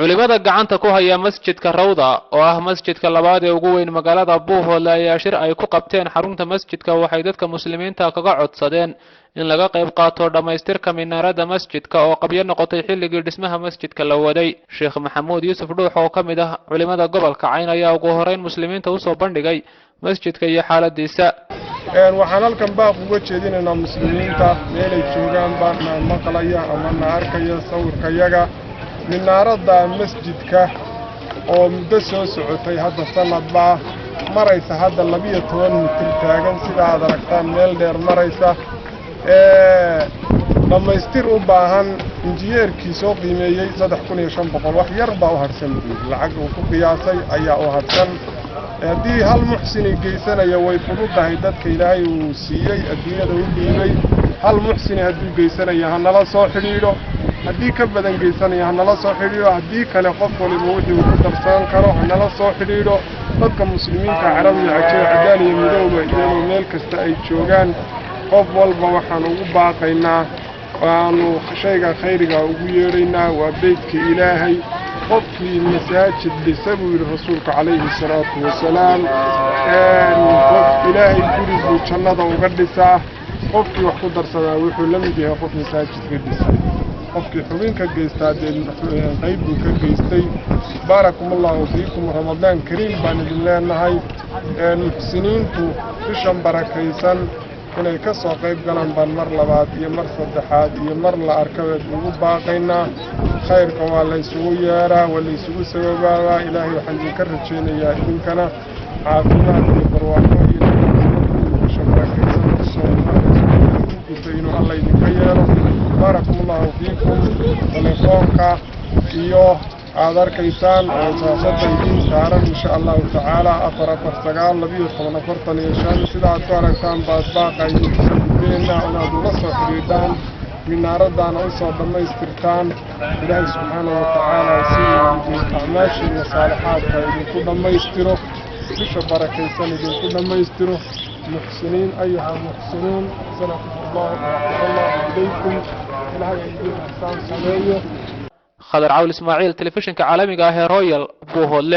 culimada gacanta ku haya masjidka Rawda oo ah masjidka labaad ee ugu weyn magaalada Buuhoodle ayaa shir ay ku qabteen xarunta masjidka waxay dadka muslimiinta kaga codsadeen in laga qayb qaato dhamaystirka minaarada masjidka oo qabyo noqotay xilligii dhismaha masjidka la waday. Sheekh Maxamuud Yuusuf Dhuux oo kamid ah culimada gobolka Cayn ayaa ugu horeyn muslimiinta u soo bandhigay masjidka iyo xaaladiisa. waxaan halkan baaq uga jeedinaynaa muslimiinta meelay joogaan baan maqlaya ama arkaya sawirkayaga minaarada masjidka oo muddo soo socotay hadda sanadba maraysa hadda 12 mitir taagan sida aad aragtaan meel dheer maraysa dhamaystir u baahan injineerkii soo qiimeeyay 3500 wax yar baa u harsan lacag uu ku qiyaasay ayaa u harsan haddii hal muxsin geysanaya way fududahay dadka Ilaahay uu siiyay adduunyada u dhiibay hal muxsin haddii geysanaya hanala soo xiriiro haddii ka badan geysanaya hanala soo xiriiro haddii kale qof waliba wixii uu ku darsan karo hanala soo xiriiro dadka muslimiinta carabiga cadaan iyo midowga iyo meel kasta ay joogaan qof walba waxaan ugu baaqaynaa waanu shayga khayriga ugu yeeraynaa waa beedka Ilaahay qofkii masaajid dhisabu rasuulka calayhi salaatu wasalaam qof Ilaahay gurigu jannada uga dhisaa qofkii wax ku darsadaa wuxuu la mid yahay qof masaajidka dhisay qofkii xubinka geystaa qayb ka geystay barakallahu fiikum ramadaan kariim baan idin leenahay muxsiniintu bishan barakaysan inay ka soo qayb galaan baan mar labaad iyo mar saddexaad iyo mar la arkabeed ugu baaqaynaa khayrka waa la isugu yeeraa waa la isugu sabaabaa Ilaahay waxaan idinka rajaynayaa idinkana caafimaad iyo barwaaqo iyo bishan barakaysan inuu Allah idinka yeelo barakallahu fiikum telefoonka iyo aad arkaysaan oo saasada idin saaran insha Allah ta'ala 449 sida aad aragtaan baaqay beena inaad la soo xiriirtaan minaaradan oo soo dhamaystirtaan Ilaahay subhanahu wa ta'ala si acmaasha masalixaadka idinku dhamaystiro bisha barakaysan idinku dhamaystiro muxsiniin ayuha muxsiniin sallallahu alaykum Ilaahay idin ihsaan sameeyo. خضر عول إسماعيل تلفزيون كعالمي قاهر رويال بوهولة.